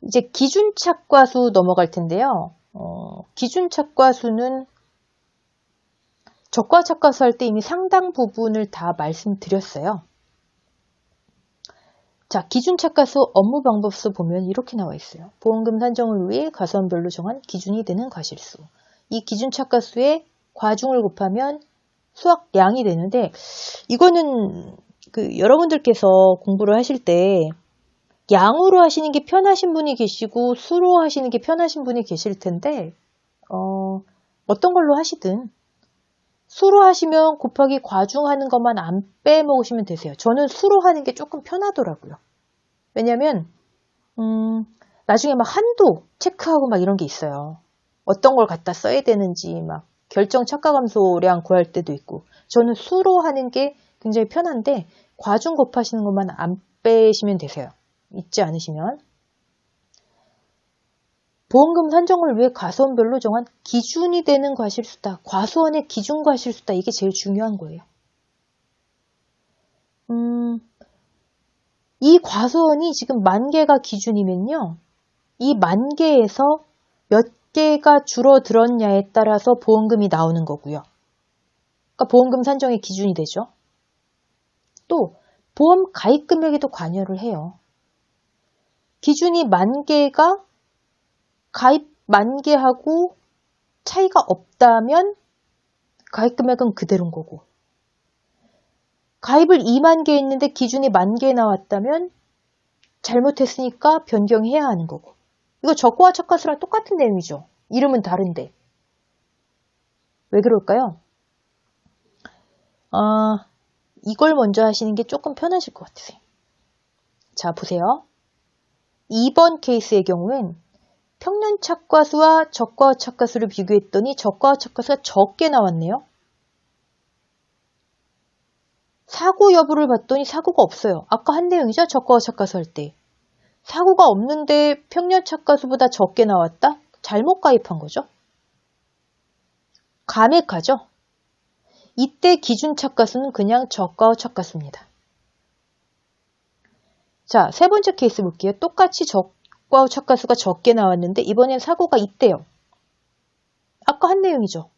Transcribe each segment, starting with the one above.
이제 기준착과수 넘어갈 텐데요. 기준착과수는 적과착과수 할 때 이미 상당 부분을 다 말씀드렸어요. 자, 기준착과수 업무 방법서 보면 이렇게 나와 있어요. 보험금 산정을 위해 과수원별로 정한 기준이 되는 과실수. 이 기준착과수에 과중을 곱하면 수확량이 되는데, 이거는 여러분들께서 공부를 하실 때 양으로 하시는 게 편하신 분이 계시고 수로 하시는 게 편하신 분이 계실 텐데, 어떤 걸로 하시든 수로 하시면 곱하기 과중하는 것만 안 빼먹으시면 되세요. 저는 수로 하는 게 조금 편하더라고요. 왜냐면 나중에 막 한도 체크하고 막 이런 게 있어요. 어떤 걸 갖다 써야 되는지 막 결정 착과감소량 구할 때도 있고, 저는 수로 하는 게 굉장히 편한데 과중 곱하시는 것만 안 빼시면 되세요. 잊지 않으시면. 보험금 산정을 위해 과수원별로 정한 기준이 되는 과실수다. 과수원의 기준 과실수다. 이게 제일 중요한 거예요. 이 과수원이 지금 10,000개가 기준이면요. 이 10,000개에서 몇 개가 줄어들었냐에 따라서 보험금이 나오는 거고요. 그러니까 보험금 산정의 기준이 되죠. 또 보험 가입 금액에도 관여를 해요. 기준이 10,000개가 가입 10,000개하고 차이가 없다면 가입 금액은 그대로인 거고, 가입을 20,000개 했는데 기준이 10,000개 나왔다면 잘못했으니까 변경해야 하는 거고. 이거 적과와 착과수랑 똑같은 내용이죠. 이름은 다른데. 왜 그럴까요? 이걸 먼저 하시는 게 조금 편하실 것 같으세요. 자, 보세요. 2번 케이스의 경우엔 평년 착과수와 적과와 착과수를 비교했더니 적과와 착과수가 적게 나왔네요. 사고 여부를 봤더니 사고가 없어요. 아까 한 내용이죠? 적과와 착과수 할 때. 사고가 없는데 평년 착과수보다 적게 나왔다? 잘못 가입한 거죠. 감액하죠. 이때 기준 착과수는 그냥 적과와 착과수입니다. 자, 세 번째 케이스 볼게요. 똑같이 적과와 착과수가 적게 나왔는데 이번엔 사고가 있대요. 아까 한 내용이죠.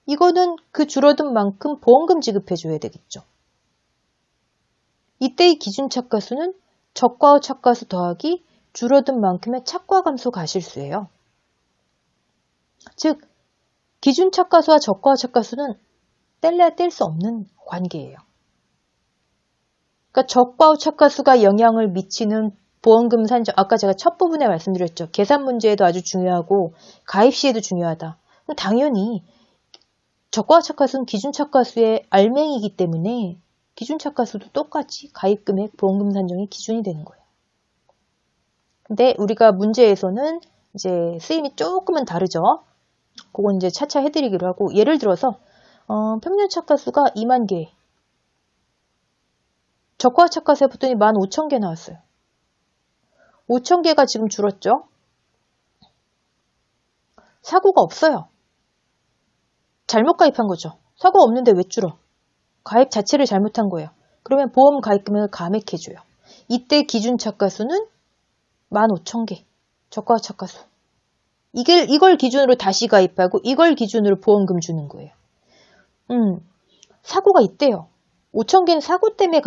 이거는 그 줄어든 만큼 보험금 지급해줘야 되겠죠. 이때의 기준 착과수는 적과와 착과수 더하기 줄어든 만큼의 착과 감소 과실수예요. 즉, 기준 착과수와 적과와 착과수는 뗄래야 뗄 수 없는 관계예요. 그러니까 적과와 착과수가 영향을 미치는 보험금 산정, 아까 제가 첫 부분에 말씀드렸죠. 계산 문제에도 아주 중요하고 가입 시에도 중요하다. 그럼 당연히 적과와 착과수는 기준 착과수의 알맹이기 때문에 기준 착과수도 똑같이 가입 금액, 보험금 산정의 기준이 되는 거예요. 근데 우리가 문제에서는 이제 쓰임이 조금은 다르죠. 그건 이제 차차 해드리기로 하고, 예를 들어서 평년 착과수가 20,000개, 적과 착과수에 붙더니 15,000개 나왔어요. 5,000개가 지금 줄었죠. 사고가 없어요. 잘못 가입한 거죠. 사고가 없는데 왜 줄어? 가입 자체를 잘못한 거예요. 그러면 보험 가입 금액을 감액해줘요. 이때 기준 착과수는 15,000개. 적과 착과수. 이걸 기준으로 다시 가입하고 이걸 기준으로 보험금 주는 거예요. 사고가 있대요. 5,000개는 사고 때문에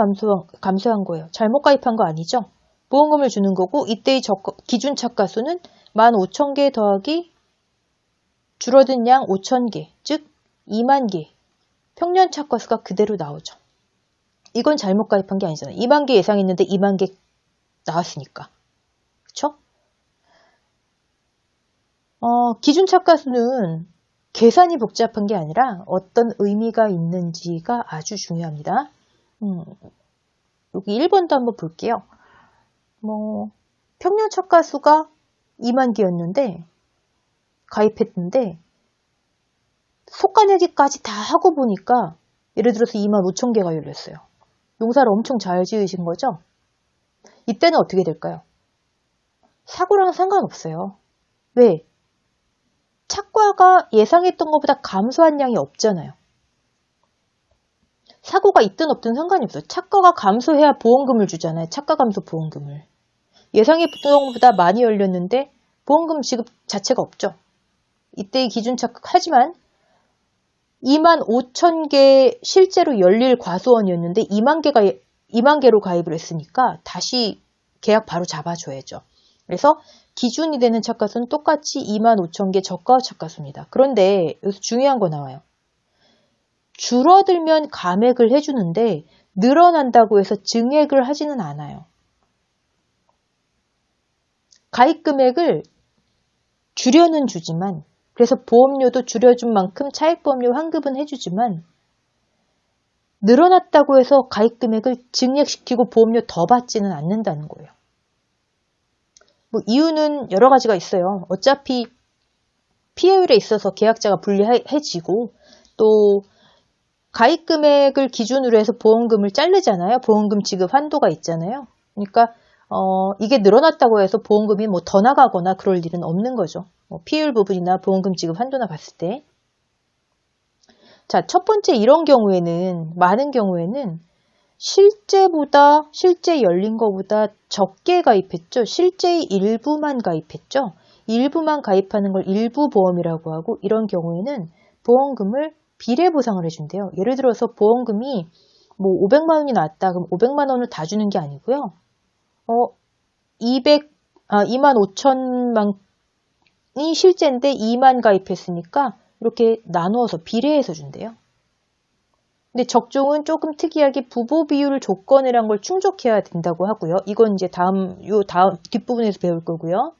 감소한 거예요. 잘못 가입한 거 아니죠? 보험금을 주는 거고, 이때의 기준 착과수는 15,000개 더하기 줄어든 양 5,000개, 즉 20,000개. 평년 착과수가 그대로 나오죠. 이건 잘못 가입한 게 아니잖아요. 20,000개 예상했는데 20,000개 나왔으니까. 그쵸? 기준 착과수는 계산이 복잡한 게 아니라 어떤 의미가 있는지가 아주 중요합니다. 여기 1번도 한번 볼게요. 평년 착과수가 20,000개였는데 가입했는데 속가내기까지 다 하고 보니까 예를 들어서 25,000개가 열렸어요. 농사를 엄청 잘 지으신 거죠? 이때는 어떻게 될까요? 사고랑 상관없어요. 왜? 착과가 예상했던 것보다 감소한 양이 없잖아요. 사고가 있든 없든 상관이 없어요. 착과가 감소해야 보험금을 주잖아요. 착과 감소 보험금을. 예상했던 것보다 많이 열렸는데 보험금 지급 자체가 없죠. 이때의 기준 착각하지만 25,000개 실제로 열릴 과수원이었는데 2만 개로 가입을 했으니까 다시 계약 바로 잡아줘야죠. 그래서 기준이 되는 착가수는 똑같이 25,000개 저가 착가수입니다. 그런데 여기서 중요한 거 나와요. 줄어들면 감액을 해주는데 늘어난다고 해서 증액을 하지는 않아요. 가입 금액을 줄여는 주지만, 그래서 보험료도 줄여준 만큼 차액보험료 환급은 해주지만 늘어났다고 해서 가입 금액을 증액시키고 보험료 더 받지는 않는다는 거예요. 뭐 이유는 여러 가지가 있어요. 어차피 피해율에 있어서 계약자가 불리해지고 또 가입 금액을 기준으로 해서 보험금을 자르잖아요. 보험금 지급 한도가 있잖아요. 그러니까 이게 늘어났다고 해서 보험금이 뭐 더 나가거나 그럴 일은 없는 거죠. 피해율 부분이나 보험금 지급 한도나 봤을 때. 자, 첫 번째 이런 경우에는 많은 경우에는 실제 열린 거보다 적게 가입했죠. 실제의 일부만 가입했죠. 일부만 가입하는 걸 일부 보험이라고 하고 이런 경우에는 보험금을 비례 보상을 해준대요. 예를 들어서 보험금이 뭐 500만 원이 나왔다. 그럼 500만 원을 다 주는 게 아니고요. 25,000만이 실제인데 2만 가입했으니까 이렇게 나누어서 비례해서 준대요. 근데 적종은 조금 특이하게 부보 비율 조건이란 걸 충족해야 된다고 하고요. 이건 이제 다음 뒷부분에서 배울 거고요.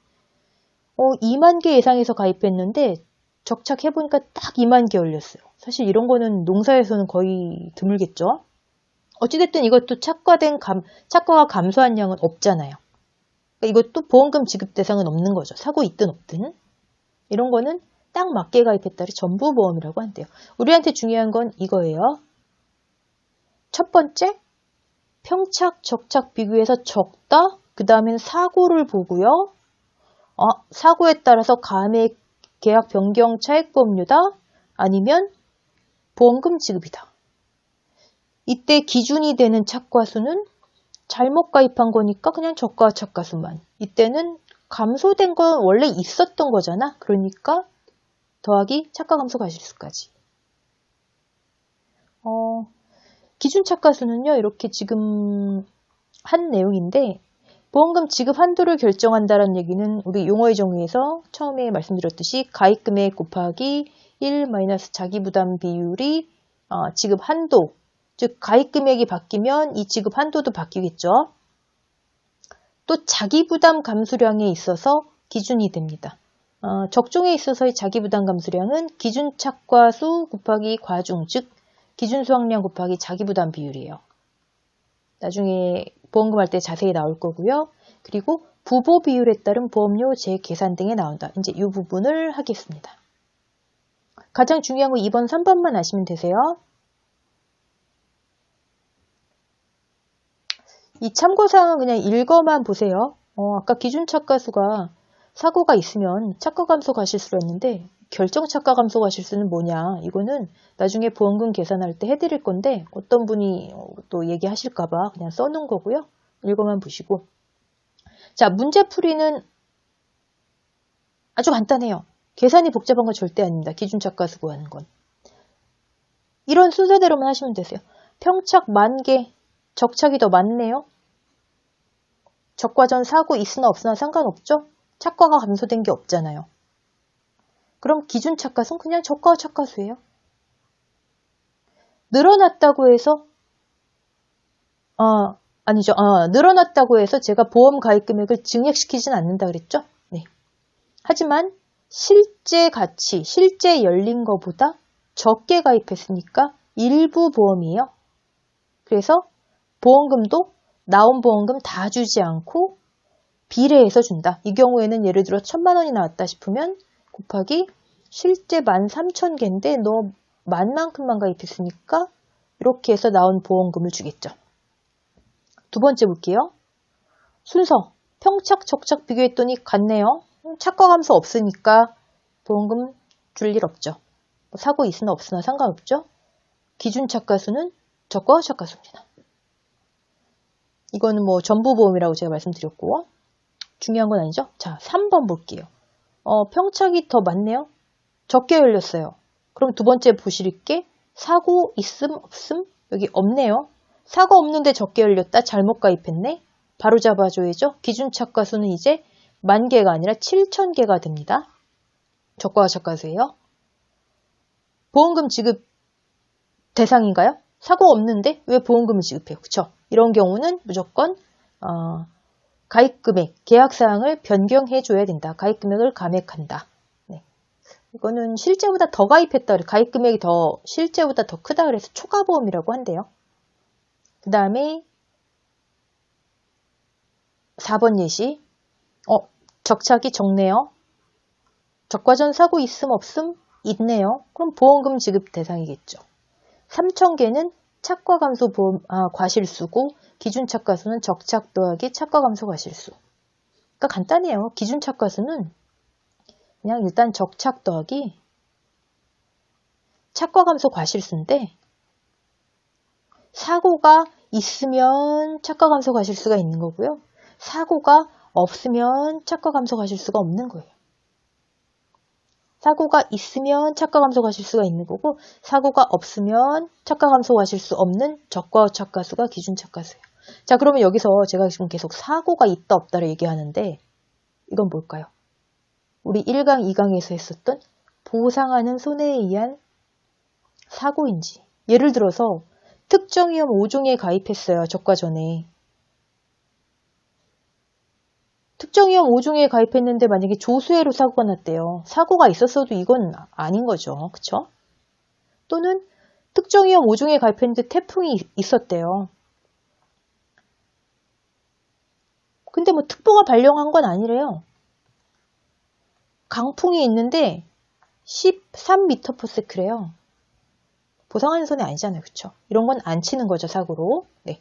2만 개 예상해서 가입했는데 적착해보니까 딱 2만 개 열렸어요. 사실 이런 거는 농사에서는 거의 드물겠죠. 어찌됐든 이것도 착과가 감소한 양은 없잖아요. 그러니까 이것도 보험금 지급 대상은 없는 거죠. 사고 있든 없든. 이런 거는 딱 맞게 가입했다를 전부 보험이라고 한대요. 우리한테 중요한 건 이거예요. 첫 번째, 평착, 적착 비교해서 적다. 그 다음엔 사고를 보고요. 사고에 따라서 감액, 계약 변경 차액보험료다. 아니면 보험금 지급이다. 이때 기준이 되는 착과수는 잘못 가입한 거니까 그냥 저가 착과수만. 이때는 감소된 건 원래 있었던 거잖아. 그러니까 더하기 착과 감소 과실수까지. 기준 착과수는요. 이렇게 지금 한 내용인데 보험금 지급 한도를 결정한다는 얘기는 우리 용어의 정의에서 처음에 말씀드렸듯이 가입금액 곱하기 1 마이너스 자기부담 비율이 지급 한도, 즉 가입금액이 바뀌면 이 지급 한도도 바뀌겠죠. 또 자기부담 감수량에 있어서 기준이 됩니다. 적종에 있어서의 자기부담 감수량은 기준 착과수 곱하기 과중, 즉 기준 수확량 곱하기 자기부담 비율이에요. 나중에 보험금 할 때 자세히 나올 거고요. 그리고 부보 비율에 따른 보험료 재계산 등에 나온다. 이제 이 부분을 하겠습니다. 가장 중요한 거 2번, 3번만 아시면 되세요. 이 참고사항은 그냥 읽어만 보세요. 아까 기준 착과수가 사고가 있으면 착과 감소 과실수로 했는데 결정 착과 감소 과실수는 뭐냐. 이거는 나중에 보험금 계산할 때 해드릴 건데 어떤 분이 또 얘기하실까봐 그냥 써놓은 거고요. 읽어만 보시고. 자, 문제풀이는 아주 간단해요. 계산이 복잡한 건 절대 아닙니다. 기준 착과수 구하는 건. 이런 순서대로만 하시면 되세요. 평착 10,000개, 적착이 더 많네요. 적과 전 사고 있으나 없으나 상관없죠? 착과가 감소된 게 없잖아요. 그럼 기준 착과수는 그냥 저가 착과수예요. 늘어났다고 해서 늘어났다고 해서 제가 보험 가입 금액을 증액시키진 않는다 그랬죠? 네. 하지만 실제 가치, 실제 열린 거보다 적게 가입했으니까 일부 보험이에요. 그래서 보험금도 나온 보험금 다 주지 않고 비례해서 준다. 이 경우에는 예를 들어 1,000만 원이 나왔다 싶으면 곱하기 실제 13,000개인데 너 만만큼만 가입했으니까 이렇게 해서 나온 보험금을 주겠죠. 두 번째 볼게요. 순서 평착, 적착 비교했더니 같네요. 착과 감소 없으니까 보험금 줄 일 없죠. 사고 있으나 없으나 상관없죠. 기준 착과수는 저가 착과수입니다. 이거는 뭐 전부 보험이라고 제가 말씀드렸고 중요한 건 아니죠? 자, 3번 볼게요. 평착이 더 많네요. 적게 열렸어요. 그럼 두 번째 보실게 사고 있음 없음? 여기 없네요. 사고 없는데 적게 열렸다. 잘못 가입했네. 바로 잡아줘야죠. 기준 착과수는 이제 10,000개가 아니라 7,000개가 됩니다. 적과가 착과수예요. 보험금 지급 대상인가요? 사고 없는데 왜 보험금을 지급해요? 그쵸? 이런 경우는 무조건 가입금액, 계약사항을 변경해줘야 된다. 가입금액을 감액한다. 네. 이거는 실제보다 더 가입했다. 가입금액이 더 실제보다 더 크다 그래서 초과보험이라고 한대요. 그 다음에 4번 예시. 적착이 적네요. 적과전 사고 있음 없음? 있네요. 그럼 보험금 지급 대상이겠죠. 3,000개는 착과 감소 보험, 과실수고 기준 착과수는 적착 더하기 착과 감소 과실수. 그러니까 간단해요. 기준 착과수는 그냥 일단 적착 더하기 착과 감소 과실수인데 사고가 있으면 착과 감소 과실수가 있는 거고요. 사고가 없으면 착과 감소 과실수가 없는 거예요. 사고가 있으면 착과 감소 과실수가 있는 거고 사고가 없으면 착과 감소 과실수 없는 적과 착과수가 기준 착과수예요. 자, 그러면 여기서 제가 지금 계속 사고가 있다 없다를 얘기하는데 이건 뭘까요? 우리 1강, 2강에서 했었던 보상하는 손해에 의한 사고인지. 예를 들어서 특정 위험 5종에 가입했어요. 적과 전에. 특정 위험 5종에 가입했는데 만약에 조수해로 사고가 났대요. 사고가 있었어도 이건 아닌 거죠. 그쵸? 또는 특정 위험 5종에 가입했는데 태풍이 있었대요. 근데 뭐 특보가 발령한 건 아니래요. 강풍이 있는데 13m/s래요. 보상하는 손해 아니잖아요. 그쵸? 이런 건 안 치는 거죠. 사고로. 네.